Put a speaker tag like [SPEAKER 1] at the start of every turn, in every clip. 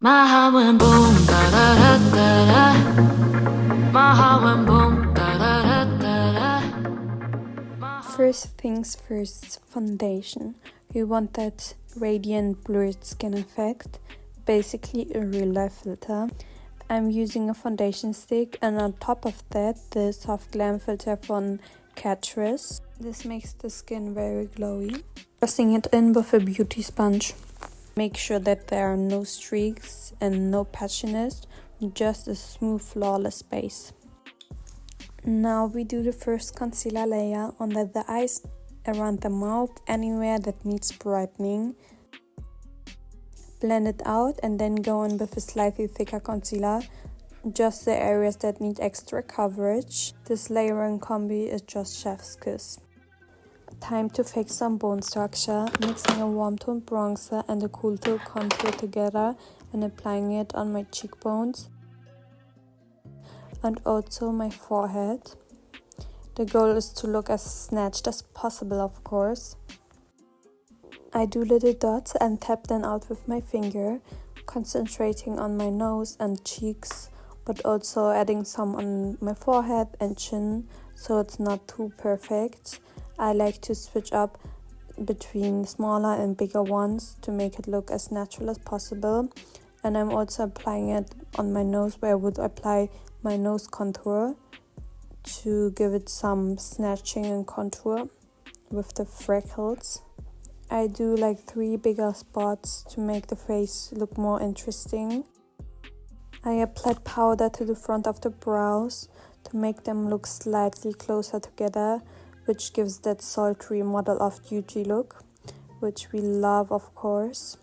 [SPEAKER 1] My heart went boom, da da da da da. My heart went boom, da da da da da.
[SPEAKER 2] First things first, foundation. We want that radiant blurred skin effect, basically a real life filter. I'm using a foundation stick and on top of that the soft glam filter from Catfish. This makes the skin very glowy. Pressing it in with a beauty sponge. Make sure that there are no streaks and no patchiness, just a smooth flawless base. Now we do the first concealer layer under the eyes, around the mouth, anywhere that needs brightening. Blend it out and then go in with a slightly thicker concealer, just the areas that need extra coverage. This layering combi is just chef's kiss. Time to fix some bone structure, mixing a warm tone bronzer and a cool tone contour together and applying it on my cheekbones and also my forehead. The goal is to look as snatched as possible, of course. I do little dots and tap them out with my finger, concentrating on my nose and cheeks, but also adding some on my forehead and chin, so it's not too perfect. I like to switch up between smaller and bigger ones to make it look as natural as possible. And I'm also applying it on my nose, where I would apply my nose contour to give it some snatching and contour with the freckles. I do like 3 bigger spots to make the face look more interesting. I applied powder to the front of the brows to make them look slightly closer together, which gives that sultry model of duty look, which we love, of course.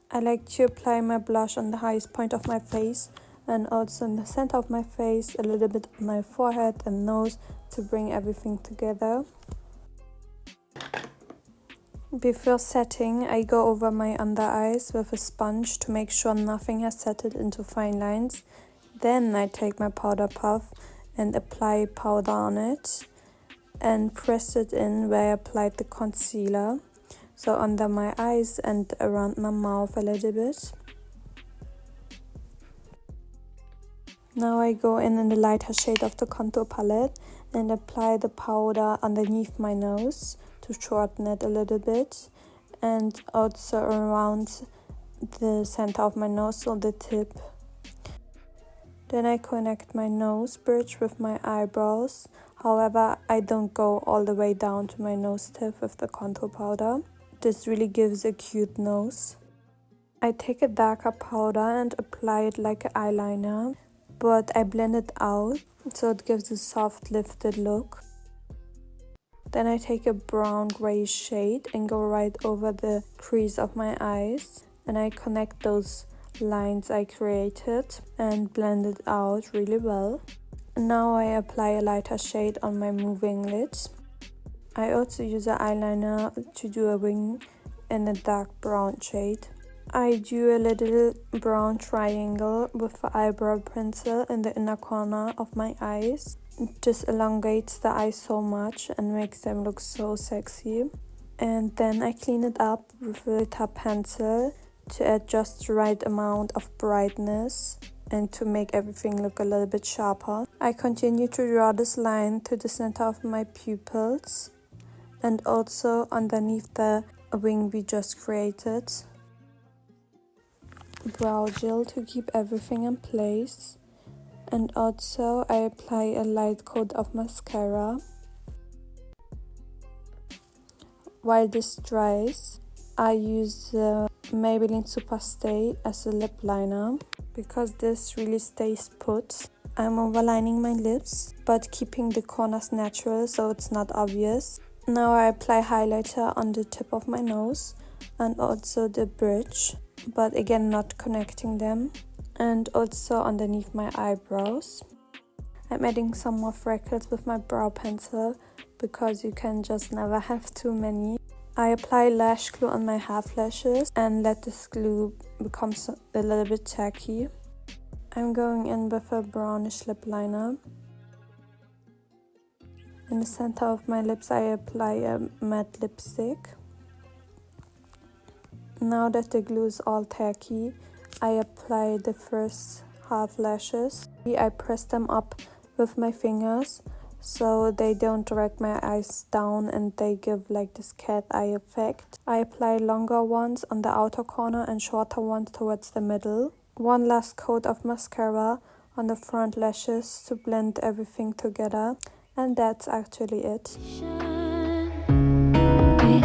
[SPEAKER 2] I like to apply my blush on the highest point of my face and also in the center of my face, a little bit on my forehead and nose to bring everything together. Before setting, I go over my under eyes with a sponge to make sure nothing has settled into fine lines. Then I take my powder puff and apply powder on it and press it in where I applied the concealer, so under my eyes and around my mouth a little bit. Now I go in the lighter shade of the contour palette and apply the powder underneath my nose to shorten it a little bit, and also around the center of my nose, so the tip. Then I connect my nose bridge with my eyebrows. However, I don't go all the way down to my nose tip with the contour powder. This really gives a cute nose. I take a darker powder and apply it like an eyeliner, but I blend it out so it gives a soft lifted look. Then I take a brown gray shade and go right over the crease of my eyes, and I connect those lines I created and blend it out really well. Now I apply a lighter shade on my moving lids. I also use an eyeliner to do a wing in a dark brown shade. I do a little brown triangle with the eyebrow pencil in the inner corner of my eyes. This elongates the eyes so much and makes them look so sexy. And then I clean it up with a glitter pencil to add just the right amount of brightness and to make everything look a little bit sharper. I continue to draw this line to the center of my pupils and also underneath the wing we just created. Brow gel to keep everything in place, and also I apply a light coat of mascara. While this dries, I use the Maybelline Super Stay as a lip liner because this really stays put. I'm overlining my lips but keeping the corners natural so it's not obvious. Now I apply highlighter on the tip of my nose and also the bridge, but again not connecting them, and also underneath my eyebrows. I'm adding some more freckles with my brow pencil because you can just never have too many. I apply lash glue on my half lashes and let this glue become a little bit tacky. I'm going in with a brownish lip liner. In the center of my lips I apply a matte lipstick. Now that the glue is all tacky, I apply the first half lashes. I press them up with my fingers so they don't drag my eyes down and they give like this cat eye effect. I apply longer ones on the outer corner and shorter ones towards the middle. One last coat of mascara on the front lashes to blend everything together, and that's actually it.
[SPEAKER 1] We